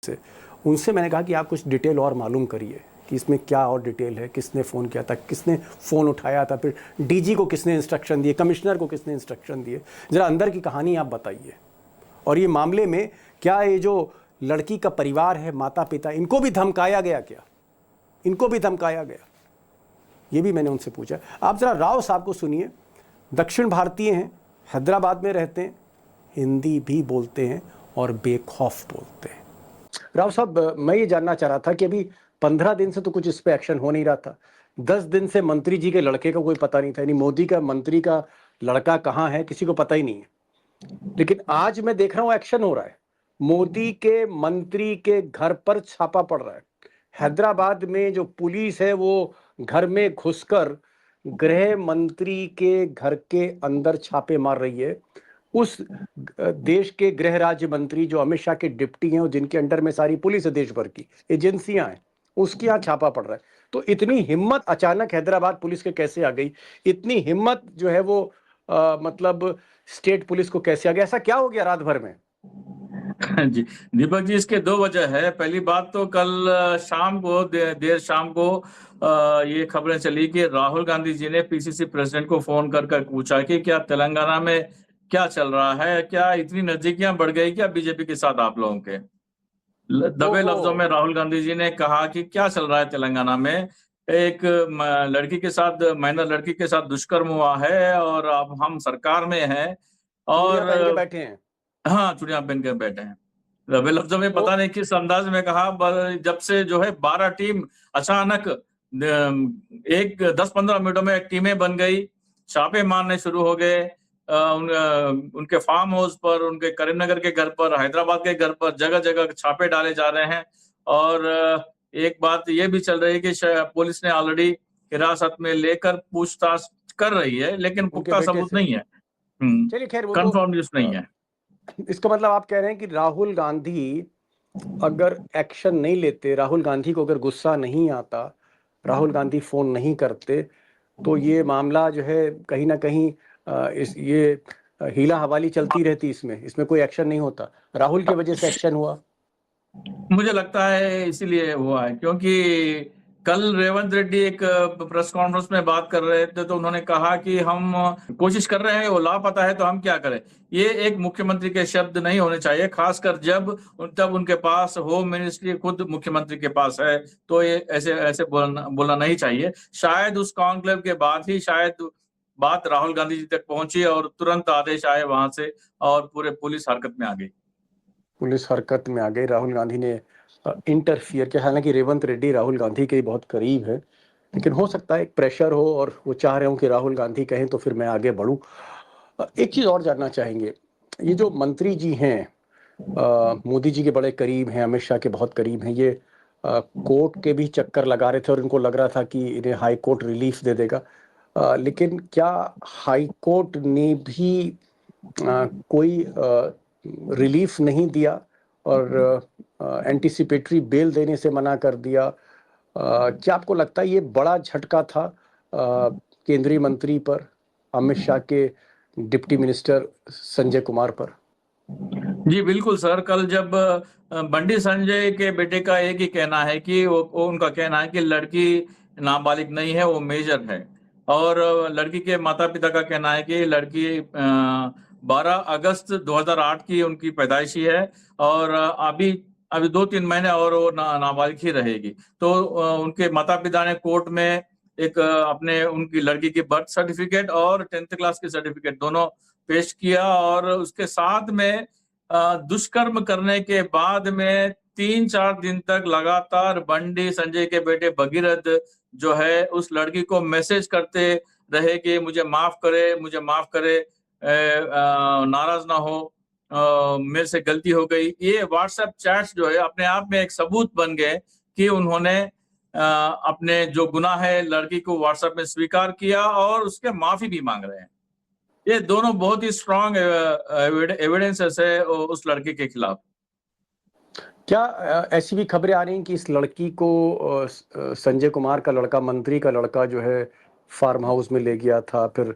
से, उनसे मैंने कहा कि आप कुछ डिटेल और मालूम करिए कि इसमें क्या और डिटेल है, किसने फ़ोन किया था, किसने फ़ोन उठाया था, फिर डीजी को किसने इंस्ट्रक्शन दिए, कमिश्नर को किसने इंस्ट्रक्शन दिए, ज़रा अंदर की कहानी आप बताइए। और ये मामले में क्या ये जो लड़की का परिवार है, माता पिता, इनको भी धमकाया गया क्या? इनको भी धमकाया गया? ये भी मैंने उनसे पूछा। आप ज़रा राव साहब को सुनिए, दक्षिण भारतीय हैं, हैदराबाद में रहते हैं, हिंदी भी बोलते हैं और बेखौफ बोलते हैं। राव साहब, मैं ये जानना चाह रहा था कि अभी 15 दिन से तो कुछ इस पे एक्शन हो नहीं रहा था। 10 दिन से मंत्री जी के लड़के का कोई पता नहीं था, यानी मोदी का मंत्री का लड़का कहाँ है किसी को पता ही नहीं है। लेकिन आज मैं देख रहा हूँ एक्शन हो रहा है, मोदी के मंत्री के घर पर छापा पड़ रहा है। हैदराबाद में जो पुलिस है वो घर में घुसकर गृह मंत्री के घर के अंदर छापे मार रही है। उस देश के गृह राज्य मंत्री जो अमित शाह के डिप्टी हैं और जिनके अंडर में सारी पुलिस है, देश भर की एजेंसियां हैं, उसके यहाँ छापा पड़ रहा है। तो इतनी हिम्मत अचानक हैदराबाद पुलिस के कैसे आ गई? इतनी हिम्मत जो है वो मतलब स्टेट पुलिस को कैसे आ गया? ऐसा क्या हो गया रात भर में? जी, दीपक जी, इसके दो वजह है। पहली बात तो कल शाम को देर शाम को ये खबरें चली कि राहुल गांधी जी ने पीसीसी प्रेसिडेंट को फोन कर कर पूछा कि क्या तेलंगाना में क्या चल रहा है, क्या इतनी नजदीकियां बढ़ गई क्या बीजेपी के साथ आप लोगों के। दबे ओहो। लफ्जों में राहुल गांधी जी ने कहा कि क्या चल रहा है तेलंगाना में, एक लड़की के साथ, माइनर लड़की के साथ दुष्कर्म हुआ है और अब हम सरकार में हैं चूड़ियां और पहन के बैठे हैं। हाँ, चूड़ियां पहन के बैठे हैं। दबे लफ्जों में तो पता नहीं किस अंदाज में कहा, जब से जो है 12 टीम अचानक एक 10-15 मिनटों में टीमें बन गई, छापे मारने शुरू हो गए। उनके फार्म हाउस पर, उनके करीमनगर के घर पर, हैदराबाद के घर पर जगह जगह छापे डाले जा रहे हैं। और एक बात ये भी चल रही है कि पुलिस ने ऑलरेडी हिरासत में लेकर पूछताछ कर रही है, लेकिन उनके पुख्ता बेटे सबूत से, नहीं है। चलिए खैर वो तो कंफर्म न्यूज नहीं है। इसका मतलब आप कह रहे हैं कि राहुल गांधी अगर एक्शन नहीं लेते, राहुल गांधी को अगर गुस्सा नहीं आता, राहुल गांधी फोन नहीं करते, तो ये मामला जो है कहीं ना कहीं इस ये हीला हवाली चलती रहती, इसमें कोई एक्शन नहीं होता। राहुल की वजह से एक्शन हुआ। मुझे लगता है इसीलिए हुआ है क्योंकि कल रेवंत रेड्डी एक प्रेस कॉन्फ्रेंस में बात कर रहे थे, तो उन्होंने कहा कि हम कोशिश कर रहे हैं, वो लापता है तो हम क्या करें। ये एक मुख्यमंत्री के शब्द नहीं होने चाहिए, खासकर जब उनके पास होम मिनिस्ट्री खुद मुख्यमंत्री के पास है, तो ये ऐसे ऐसे बोलना नहीं चाहिए। शायद उस कॉन्क्लेव के बाद ही शायद बात राहुल गांधी जी तक पहुंची और तुरंत आदेश आए वहां से और पूरे पुलिस हरकत में आ गई। पुलिस हरकत में आ गई, राहुल गांधी ने इंटरफियर किया। हालांकि रेवंत रेड्डी राहुल गांधी के बहुत करीब है, लेकिन हो सकता है एक प्रेशर हो और वो चाह रहे हो कि राहुल गांधी कहें तो फिर मैं आगे बढ़ूं। एक चीज और जानना चाहेंगे, ये जो मंत्री जी हैं मोदी जी के बड़े करीब हैं, अमित शाह के बहुत करीब हैं, ये कोर्ट के भी चक्कर लगा रहे थे और इनको लग रहा था कि इन्हें हाई कोर्ट रिलीफ दे देगा। लेकिन क्या हाई कोर्ट ने भी कोई रिलीफ नहीं दिया और एंटीसिपेटरी बेल देने से मना कर दिया? क्या आपको लगता है ये बड़ा झटका था केंद्रीय मंत्री पर, अमित शाह के डिप्टी मिनिस्टर संजय कुमार पर? जी बिल्कुल सर, कल जब बंडी संजय के बेटे का एक ही कहना है कि वो उनका कहना है कि लड़की नाबालिग नहीं है, वो मेजर है। और लड़की के माता पिता का कहना है कि लड़की 12 अगस्त 2008 की उनकी पैदाइशी है और अभी अभी 2-3 महीने और वो नाबालिग ही रहेगी। तो उनके माता पिता ने कोर्ट में एक अपने उनकी लड़की की बर्थ सर्टिफिकेट और 10th क्लास की सर्टिफिकेट दोनों पेश किया और उसके साथ में दुष्कर्म करने के बाद में 3-4 दिन तक लगातार बंडी संजय के बेटे भगीरथ जो है उस लड़की को मैसेज करते रहे कि मुझे माफ करे, मुझे माफ करे, नाराज ना हो, मेरे से गलती हो गई। ये व्हाट्सएप चैट्स जो है अपने आप में एक सबूत बन गए कि उन्होंने अपने जो गुनाह है लड़की को व्हाट्सएप में स्वीकार किया और उसके माफी भी मांग रहे हैं। ये दोनों बहुत ही स्ट्रॉन्ग एविडेंसेस है उस लड़के के खिलाफ। क्या ऐसी भी खबरें आ रही हैं कि इस लड़की को संजय कुमार का लड़का, मंत्री का लड़का जो है फार्म हाउस में ले गया था, फिर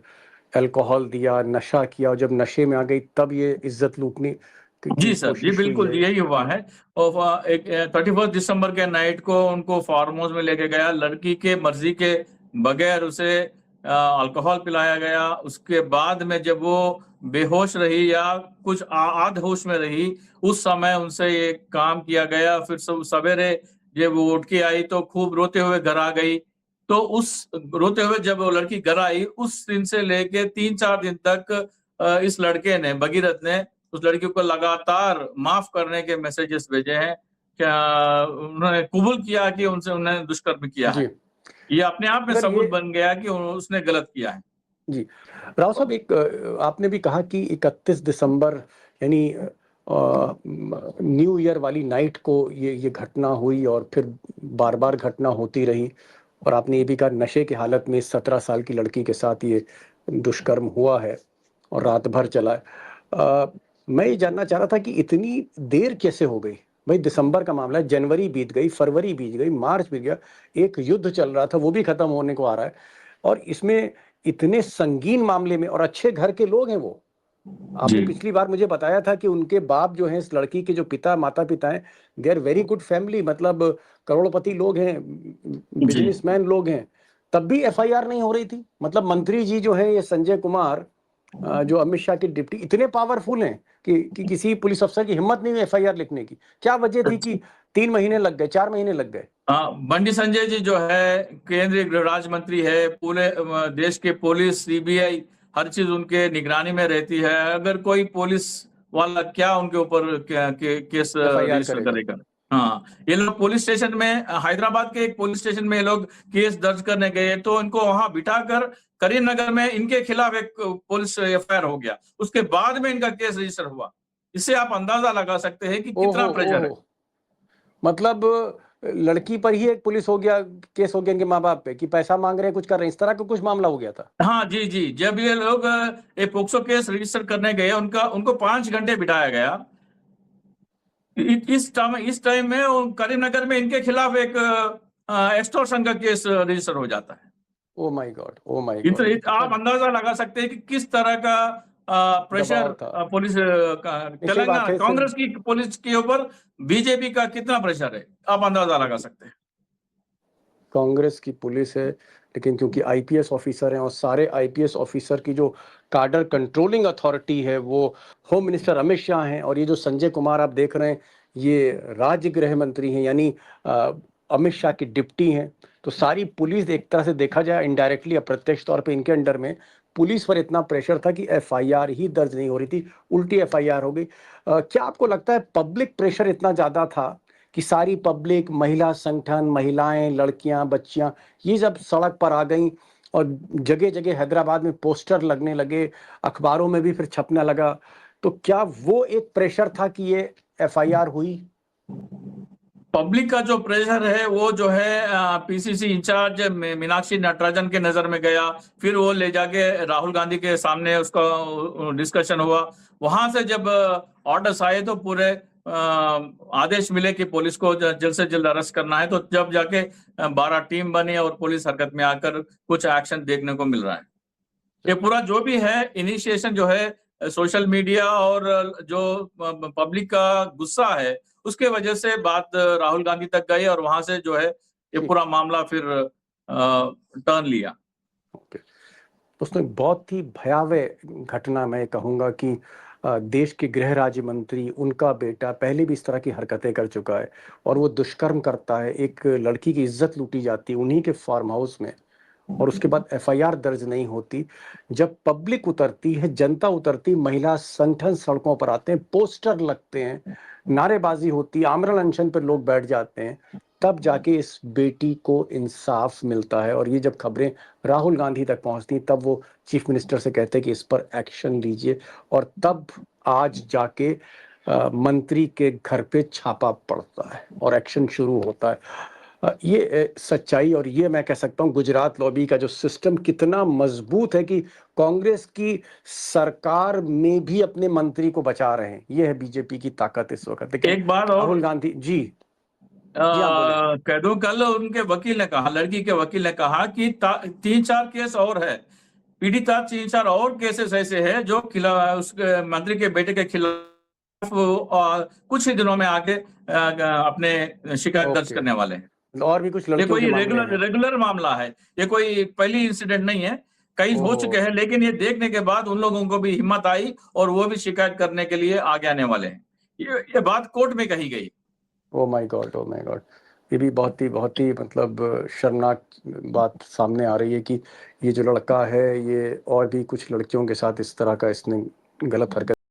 अल्कोहल दिया, नशा किया और जब नशे में आ गई तब ये इज्जत लूटनी? जी की सर, जी कोशिश हुई बिल्कुल, है? यही हुआ है। और 31 दिसंबर के नाइट को उनको फार्म हाउस में लेके गया, लड़की के मर्जी के बगैर उसे अल्कोहल पिलाया गया। उसके बाद में जब वो बेहोश रही या कुछ आध होश में रही, उस समय उनसे ये काम किया गया। फिर सवेरे जब वो उठ के आई तो खूब रोते हुए घर आ गई। तो उस रोते हुए जब वो लड़की घर आई, उस दिन से लेके 3-4 दिन तक इस लड़के ने, भगीरथ ने, उस लड़की को लगातार माफ करने के मैसेजेस भेजे हैं। क्या उन्होंने कबूल किया कि उनसे उन्होंने दुष्कर्म किया है। जी। ये अपने आप में अगर ये सबूत बन गया कि उसने गलत किया है। जी। राव साहब, एक आपने भी कहा कि 31 दिसंबर यानी न्यू ईयर वाली नाइट को ये घटना हुई और फिर बार-बार घटना होती रही, और आपने ये भी कहा नशे की हालत में 17 साल की लड़की के साथ ये दुष्कर्म हुआ है और रात भर चला है। मैं ये जानना चाह रहा था कि इतनी देर कैसे हो गई? भई दिसंबर का मामला है, जनवरी बीत गई, फरवरी बीत गई, मार्च बीत गया, एक युद्ध चल रहा था, वो भी खत्म होने को आ रहा है, और इसमें इतने संगीन मामले में, और अच्छे घर के लोग हैं वो। आपने जी, पिछली बार मुझे बताया था कि उनके बाप जो हैं, इस लड़की के जो माता-पिता हैं, they are very good family, मतलब करोड़पति लोग हैं, जी। बिज़नेसमैन लोग हैं। तब भी एफआईआर नहीं हो रही थी? मतलब मंत्री जी जो हैं, ये संजय कुमार, जो अमित शाह के डिप्टी, इतने पावरफुल हैं कि किसी पुलिस अफ़सर की हिम्मत नहीं हुई एफआईआर लिखने की। क्या वजह थी कि 3 महीने लग गए, 4 महीने लग गए? हाँ, बंडी संजय जी जो है केंद्रीय गृह राज्य मंत्री है। पूरे देश के पुलिस, सीबीआई, हर चीज उनके निगरानी में रहती है। अगर कोई पुलिस वाला क्या उनके ऊपर केस एफआईआर रजिस्टर करेगा। करेगा। हाँ, ये लोग पुलिस स्टेशन में, हैदराबाद के एक पुलिस स्टेशन में ये लोग केस दर्ज करने गए तो इनको वहां बिठाकर करीमनगर में इनके खिलाफ एक पुलिस एफआईआर हो गया। उसके बाद में इनका केस रजिस्टर हुआ। इससे आप अंदाजा लगा सकते हैं कि कितना ओहो! प्रेशर है। ओहो! मतलब लड़की पर ही एक पुलिस हो गया, केस हो गया इनके माँ-बाप पे कि पैसा माँग रहे हैं, कुछ कर रहे हैं, इस तरह का कुछ मामला हो गया था। हाँ, जी, जी। जब ये लोग एक पॉक्सो केस रजिस्टर करने गए, उनको 5 घंटे बिठाया गया। इस टाइम में करीमनगर में इनके खिलाफ एक एक्सटॉर्शन का केस रजिस्टर हो जाता है। Oh my God! Oh my God! कितना आप अंदाजा लगा सकते हैं कि किस तरह का प्रेशर दबाव था। पुलिस का नहीं, सही बात तेलंगाना है, सिर्फ कांग्रेस की पुलिस के ऊपर बीजेपी का कितना प्रेशर है, आप अंदाजा लगा सकते हैं। कांग्रेस की पुलिस है, लेकिन क्योंकि आईपीएस ऑफिसर हैं, और सारे आईपीएस ऑफिसर की जो काडर कंट्रोलिंग अथॉरिटी है वो होम मिनिस्टर अमित शाह हैं, और ये जो संजय कुमार आप देख रहे हैं, ये राज्य गृह मंत्री हैं, यानी अमित शाह की डिप्टी हैं। तो सारी पुलिस, एक तरह से देखा जाए इनडायरेक्टली, अप्रत्यक्ष तौर पे इनके अंडर में पुलिस पर इतना प्रेशर था कि एफआईआर ही दर्ज नहीं हो रही थी, उल्टी एफआईआर हो गई। क्या आपको लगता है पब्लिक प्रेशर इतना ज्यादा था कि सारी पब्लिक, महिला संगठन, महिलाएं, लड़कियां, बच्चियां, ये जब सड़क पर आ गईं और जगह-जगह हैदराबाद में पोस्टर लगने लगे, अखबारों में भी फिर छपने लगा, तो क्या वो एक प्रेशर था कि ये एफआईआर हुई? पब्लिक का जो प्रेशर है वो जो है पीसीसी इंचार्ज मीनाक्षी नटराजन के नजर में गया। फिर वो ले जाके राहुल गांधी के सामने उसका डिस्कशन हुआ। वहां से जब ऑर्डर्स आए तो पूरे आदेश मिले कि पुलिस को जल्द से जल्द अरेस्ट करना है। तो जब जाके 12 टीम बनी और पुलिस हरकत में आकर कुछ एक्शन देखने को मिल रहा है। ये पूरा जो भी है इनिशिएशन जो है सोशल मीडिया और जो पब्लिक का गुस्सा है उसके वजह से बात राहुल गांधी तक गई और वहां से जो है ये जी। पूरा मामला फिर टर्न लिया। ओके। उसमें बहुत ही भयावह घटना, मैं कहूँगा कि देश के गृह राज्य मंत्री, उनका बेटा पहले भी इस तरह की हरकतें कर चुका है, और वो दुष्कर्म करता है, एक लड़की की इज्जत लूटी जाती है उन्हीं के फार्म हाउस में, और उसके बाद एफआईआर दर्ज नहीं होती। जब पब्लिक उतरती है, जनता उतरती, महिला संगठन सड़कों पर आते हैं, पोस्टर लगते हैं, नारेबाजी होती है, आमरण अनशन पर लोग बैठ जाते हैं, तब जाके इस बेटी को इंसाफ मिलता है। और ये जब खबरें राहुल गांधी तक पहुंचती, तब वो चीफ मिनिस्टर से कहते हैं कि इस पर एक्शन लीजिए, और तब आज जाके मंत्री के घर पे छापा पड़ता है और एक्शन शुरू होता है। ये सच्चाई, और ये मैं कह सकता हूँ गुजरात लॉबी का जो सिस्टम कितना मजबूत है कि कांग्रेस की सरकार में भी अपने मंत्री को बचा रहे हैं। ये है बीजेपी की ताकत इस वक्त। लेकिन एक बात और राहुल गांधी जी, जी हाँ बोले। कह दूं, कल उनके वकील ने कहा, लड़की के वकील ने कहा कि 3-4 केस और है, पीड़िता 3-4 और केसेस ऐसे हैं जो खिला उस मंत्री के बेटे के खिलाफ कुछ ही दिनों में आके अपने शिकायत दर्ज ओके। करने वाले हैं। और भी कुछ ये लड़कियों कोई के मामले हैं? रेगुलर मामला है, ये कोई पहली इंसिडेंट नहीं है, कई हो ओहो! चुके हैं, लेकिन ये देखने के बाद उन लोगों को भी हिम्मत आई और वो भी शिकायत करने के लिए आगे आने वाले हैं। ये बात कोर्ट में कही गई। Oh my God! Oh my God! ये भी बहुत ही मतलब शर्मनाक बात सामने आ रही है कि ये जो लड़का है, ये और भी कुछ लड़कियों के साथ इस तरह का इसने गलत हरकत